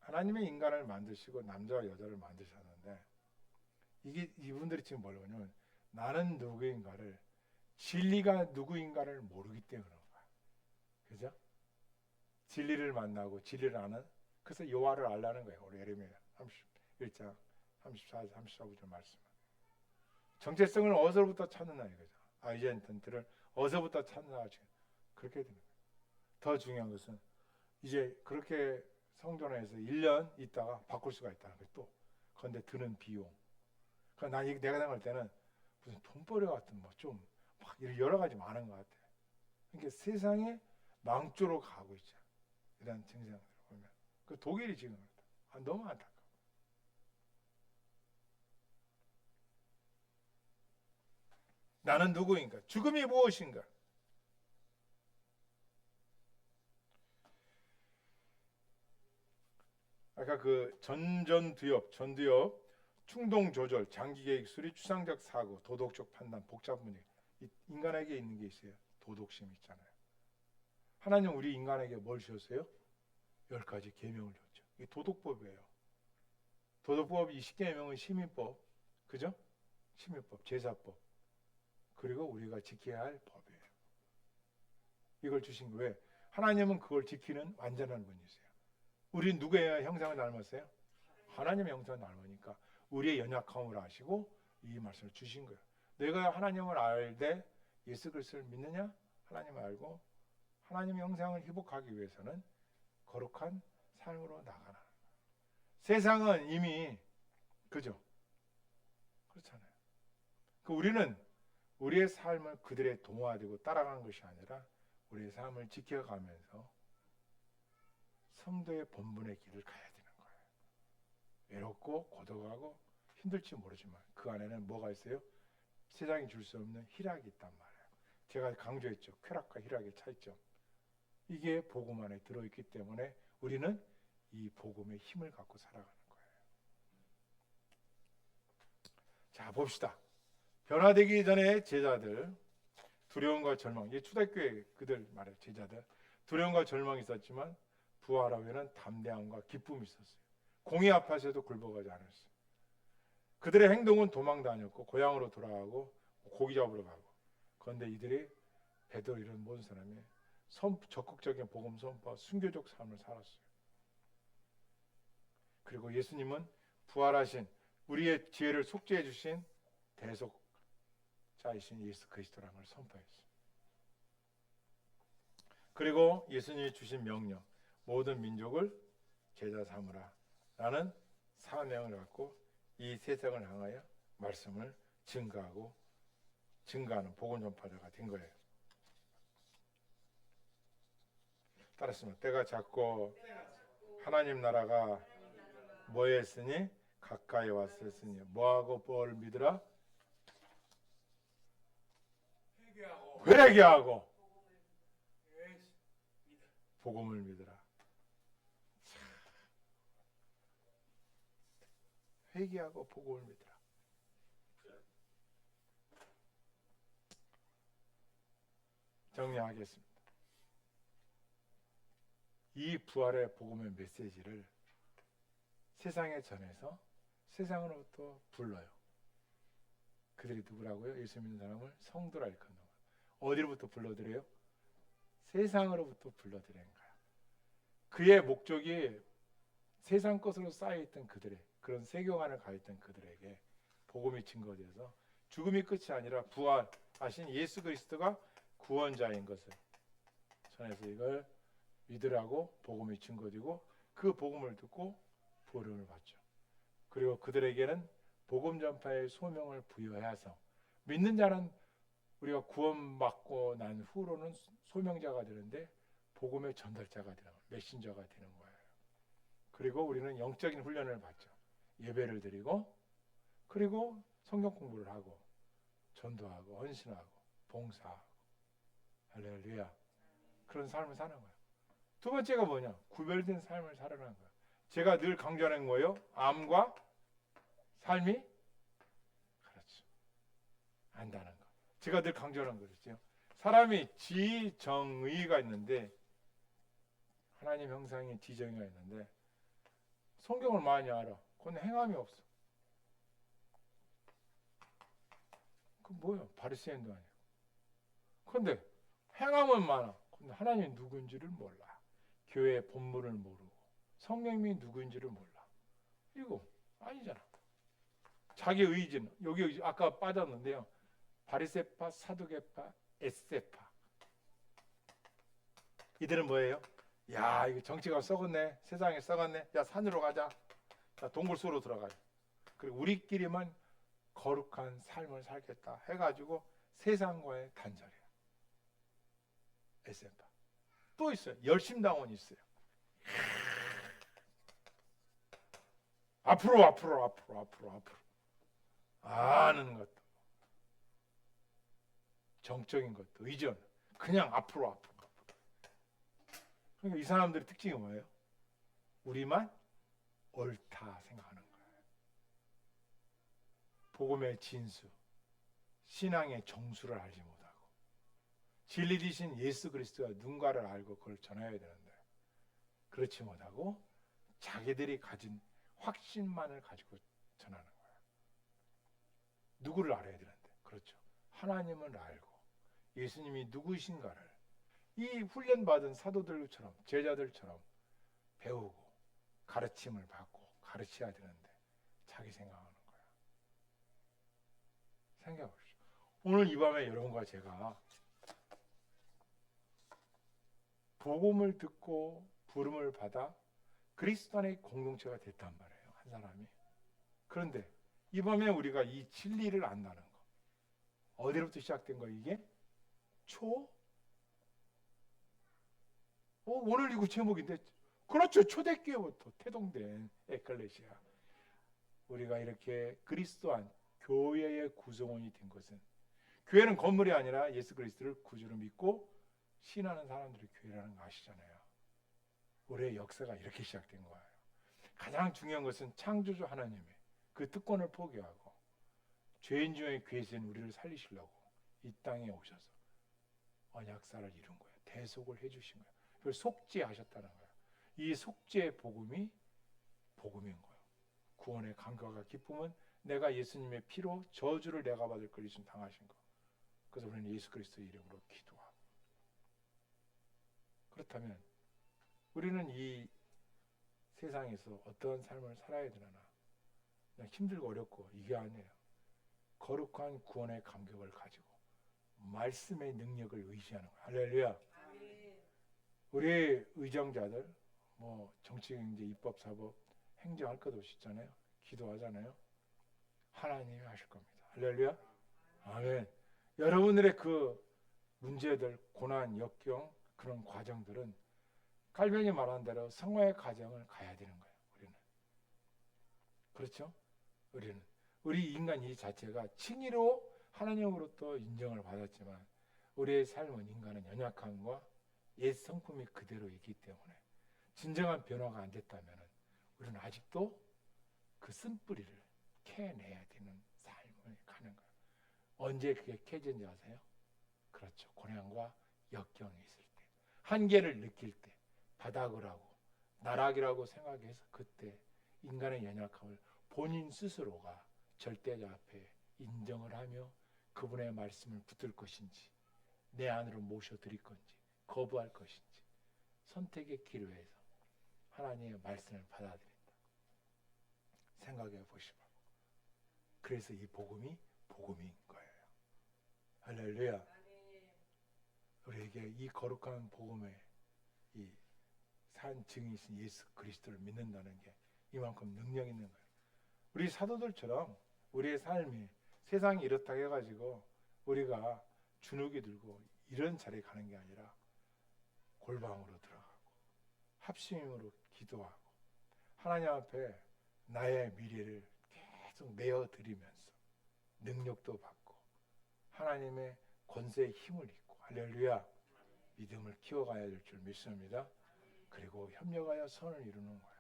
하나님의 인간을 만드시고 남자와 여자를 만드셨는데 이분들이 지금 뭘 보냐면 나는 누구인가를 진리가 누구인가를 모르기 때문에 그런 거야. 그죠? 진리를 만나고 진리를 아는 그래서 여호와를 알라는 거예요. 우리 예레미야 31장 34절 34절 말씀. 정체성을 어디서부터 찾느냐 이거죠. 아이덴티티를 어디서부터 찾느냐 그렇게 되는 거예요. 더 중요한 것은 이제 그렇게 성전에서 1년 있다가 바꿀 수가 있다는 거예요. 또 그런데 드는 비용. 그러니까 내가 생각할 때는 무슨 돈벌이 같은 좀 막 여러 가지 많은 것 같아요. 그러니까 세상에 망조로 가고 있죠. 이런 증상들을 보면 그 독일이 지금 너무 안타까워. 나는 누구인가? 죽음이 무엇인가? 아까 그 전두엽, 충동 조절, 장기 계획 수리, 추상적 사고, 도덕적 판단, 복잡 문제. 인간에게 있는 게 있어요. 도덕심 있잖아요. 하나님 우리 인간에게 뭘 주셨어요? 10가지 계명을 줬죠. 이게 도덕법이에요. 도덕법 20계명은 시민법, 그죠? 시민법, 제사법. 그리고 우리가 지켜야 할 법이에요. 이걸 주신 거 왜? 하나님은 그걸 지키는 완전한 분이세요. 우리 누구의 형상을 닮았어요? 하나님의 형상을 닮으니까 우리의 연약함을 아시고 이 말씀을 주신 거예요. 내가 하나님을 알되 예수 그리스도를 믿느냐? 하나님을 알고 하나님의 형상을 회복하기 위해서는 거룩한 삶으로 나가라. 세상은 이미 그죠? 그렇잖아요. 우리는 우리의 삶을 그들의 동화되고 따라가는 것이 아니라 우리의 삶을 지켜가면서 성도의 본분의 길을 가야 되는 거예요. 외롭고 고독하고 힘들지 모르지만 그 안에는 뭐가 있어요? 세상이 줄 수 없는 희락이 있단 말이에요. 제가 강조했죠. 쾌락과 희락의 차이점. 이게 복음 안에 들어있기 때문에 우리는 이 복음의 힘을 갖고 살아가는 거예요. 자, 봅시다. 변화되기 전에 제자들 두려움과 절망. 이게 초대교회 그들 말해요. 제자들 두려움과 절망이 있었지만 부활 후에는 담대함과 기쁨이 있었어요. 공의 앞에서도 굴복하지 않았어요. 그들의 행동은 도망 다녔고 고향으로 돌아가고 고기 잡으러 가고. 그런데 이들이 베드로 이런 모든 사람이 적극적인 복음 선포와 순교적 삶을 살았어요. 그리고 예수님은 부활하신 우리의 죄를 속죄해 주신 대속자이신 예수 그리스도라는 걸 선포했어요. 그리고 예수님이 주신 명령, 모든 민족을 제자 삼으라 라는 사명을 갖고 이 세상을 향하여 말씀을 증가하고 증가하는 복음 전파자가 된 거예요. 따랐습니다. 때가 작고 하나님 나라가 뭐했으니 가까이 왔었으니 뭐하고 뭘 믿으라? 회개하고 회개하고 예, 복음을 믿으라. 회개하고 복음을 믿으라. 정리하겠습니다. 이 부활의 복음의 메시지를 세상에 전해서 세상으로부터 불러요. 그들이 누구라고요? 예수 믿는 사람을 성도라 일컫는 거예요. 어디로부터 불러들여요? 세상으로부터 불러들이는 거예요. 그의 목적이 세상 것으로 쌓여있던 그들의 그런 세계관을 가졌던 그들에게 복음이 증거되어서 죽음이 끝이 아니라 부활하신 예수 그리스도가 구원자인 것을 전해서 이걸 믿으라고 복음이 증거되고 그 복음을 듣고 부름을 받죠. 그리고 그들에게는 복음 전파의 소명을 부여해서 믿는 자는 우리가 구원받고 난 후로는 소명자가 되는데 복음의 전달자가 되는 거예요. 메신저가 되는 거예요. 그리고 우리는 영적인 훈련을 받죠. 예배를 드리고 그리고 성경 공부를 하고 전도하고 헌신하고 봉사하고 할렐루야 그런 삶을 사는 거예요. 두 번째가 뭐냐? 구별된 삶을 살아가는 거예요. 제가 늘 강조하는 거예요. 암과 삶이 그렇죠. 안다는 거. 제가 늘 강조하는 거죠. 사람이 지정의가 있는데 하나님 형상의 지정의가 있는데 성경을 많이 알아. 그건 행함이 없어. 그 뭐야? 바리새인도 아니고. 그런데 행함은 많아. 근데 하나님이 누군지를 몰라. 교회의 본문을 모르고 성령님이 누구인지를 몰라. 이거 아니잖아. 자기 의지는 여기 아까 빠졌는데요. 바리새파, 사두개파, 에세파. 이들은 뭐예요? 야, 이거 정치가 썩었네. 세상에 썩었네. 야, 산으로 가자. 자, 동굴 속으로 들어가자. 그리고 우리끼리만 거룩한 삶을 살겠다 해가지고 세상과의 단절이야. 에세파. 또 있어요. 열심당원이 있어요. 앞으로 아는 것도 정적인 것도 의전 그냥 앞으로 그러니까 이 사람들의 특징이 뭐예요? 우리만 옳다 생각하는 거예요. 복음의 진수 신앙의 정수를 알지 못하고 진리 되신 예수 그리스도가 누군가를 알고 그걸 전해야 되는데 그렇지 못하고 자기들이 가진 확신만을 가지고 전하는 거예요. 누구를 알아야 되는데 그렇죠. 하나님을 알고 예수님이 누구이신가를 이 훈련받은 사도들처럼 제자들처럼 배우고 가르침을 받고 가르쳐야 되는데 자기 생각하는 거예요. 생각해 보십시오. 오늘 이 밤에 여러분과 제가 복음을 듣고 부름을 받아 그리스도 안의 공동체가 됐단 말이에요. 한 사람이. 그런데 이 밤에 우리가 이 진리를 안다는 거. 어디로부터 시작된 거 이게? 오늘 이거 제목인데 그렇죠. 초대교회부터 태동된 에클레시아. 우리가 이렇게 그리스도 안 교회의 구성원이 된 것은 교회는 건물이 아니라 예수 그리스도를 구주로 믿고 신하는 사람들이 교회라는 거 아시잖아요. 우리의 역사가 이렇게 시작된 거예요. 가장 중요한 것은 창조주 하나님의 그 특권을 포기하고 죄인 중에 괴수인 우리를 살리시려고 이 땅에 오셔서 언약사를 이룬 거예요. 대속을 해주신 거예요. 그걸 속죄하셨다는 거예요. 이 속죄의 복음이 복음인 거예요. 구원의 감격과 기쁨은 내가 예수님의 피로 저주를 내가 받을 걸 예수님 당하신 거. 그래서 우리는 예수 그리스도의 이름으로 기도하고. 그렇다면 우리는 이 세상에서 어떤 삶을 살아야 되나? 그냥 힘들고 어렵고 이게 아니에요. 거룩한 구원의 감격을 가지고 말씀의 능력을 의지하는 거예요. 할렐루야. 우리 의정자들 뭐 정치, 경제, 입법, 사법, 행정할 것 없이 있잖아요. 기도하잖아요. 하나님이 하실 겁니다. 할렐루야. 아멘. 여러분들의 그 문제들, 고난, 역경 그런 과정들은 칼뱅이 말한 대로 성화의 과정을 가야 되는 거예요. 우리는. 그렇죠? 우리 인간 이 자체가 칭의로 하나님으로부터 인정을 받았지만 우리의 삶은 인간은 연약함과 옛 성품이 그대로 있기 때문에 진정한 변화가 안 됐다면 우리는 아직도 그 쓴뿌리를 캐내야 되는 삶을 가는 거예요. 언제 그게 캐진지 아세요? 그렇죠. 고난과 역경이 있을 때, 한계를 느낄 때, 바닥을 하고 나락이라고 생각해서 그때 인간의 연약함을 본인 스스로가 절대자 앞에 인정을 하며 그분의 말씀을 붙들 것인지 내 안으로 모셔드릴 건지 거부할 것인지 선택의 기로에서 하나님의 말씀을 받아들인다. 생각해 보시고 그래서 이 복음이 복음인 거예요. 할렐루야. 우리에게 이 거룩한 복음의 이 산 증인이신 예수 그리스도를 믿는다는 게 이만큼 능력 있는 거예요. 우리 사도들처럼 우리의 삶이 세상이 이렇다 해가지고 우리가 주눅이 들고 이런 자리에 가는 게 아니라 골방으로 들어가고 합심으로 기도하고 하나님 앞에 나의 미래를 계속 내어드리면서 능력도 받고 하나님의 권세의 힘을 입고 할렐루야 믿음을 키워가야 될 줄 믿습니다. 그리고 협력하여 선을 이루는 거예요.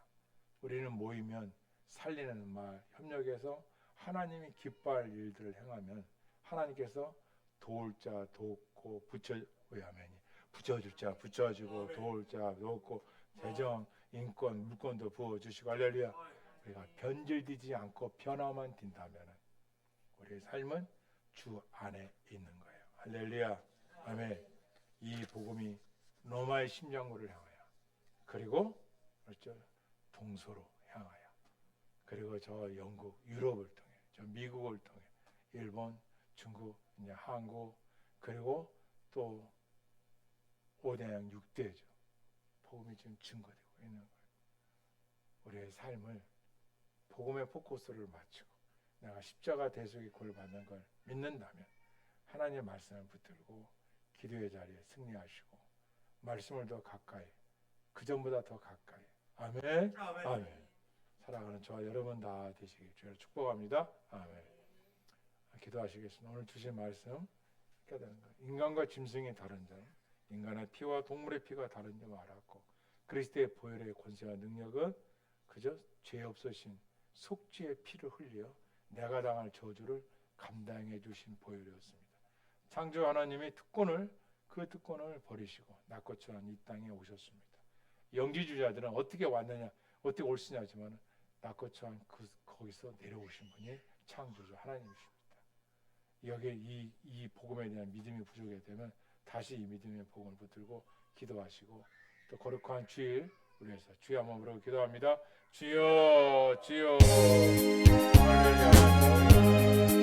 우리는 모이면 살리는 말, 협력해서 하나님이 기뻐할 일들을 행하면 하나님께서 도울 자 돕고 붙여줄 자 붙여주고 도울 자 돕고 재정, 인권, 물권도 부어주시고 할렐루야. 우리가 변질되지 않고 변화만 띈다면 우리의 삶은 주 안에 있는 거예요. 할렐루야. 아멘. 이 복음이 로마의 심장부를 향하여 그리고 그렇죠. 동서로 향하여 그리고 저 영국, 유럽을 통해 저 미국을 통해 일본, 중국, 이제 한국 그리고 또 5대양 6대죠. 복음이 지금 증거되고 있는 거예요. 우리의 삶을 복음의 포커스를 맞추고 내가 십자가 대속의 꼴을 받는 걸 믿는다면 하나님의 말씀을 붙들고 기도의 자리에 승리하시고 말씀을 더 가까이 그 전보다 더 가까이 아멘. 아멘. 살아가는 저와 여러분 다 되시길 주를 축복합니다. 아멘. 기도하시겠습니다. 오늘 주신 말씀 깨닫는 것. 인간과 짐승이 다른 점, 인간의 피와 동물의 피가 다른 점을 알았고 그리스도의 보혈의 권세와 능력은 그저 죄 없으신 속죄의 피를 흘려 내가 당할 저주를 감당해 주신 보혈이었습니다. 창조 하나님이 그 특권을 버리시고 낫고처럼 이 땅에 오셨습니다. 영지주자들은 어떻게 왔느냐, 어떻게 올 수 있냐지만 낫고처럼 거기서 내려오신 분이 창조주 하나님이십니다. 여기 이 복음에 대한 믿음이 부족하게 되면 다시 이 믿음의 복음을 붙들고 기도하시고 또 거룩한 주일 우리에서 주여 한번 부르고 기도합니다. 주여 주여 할렐루야.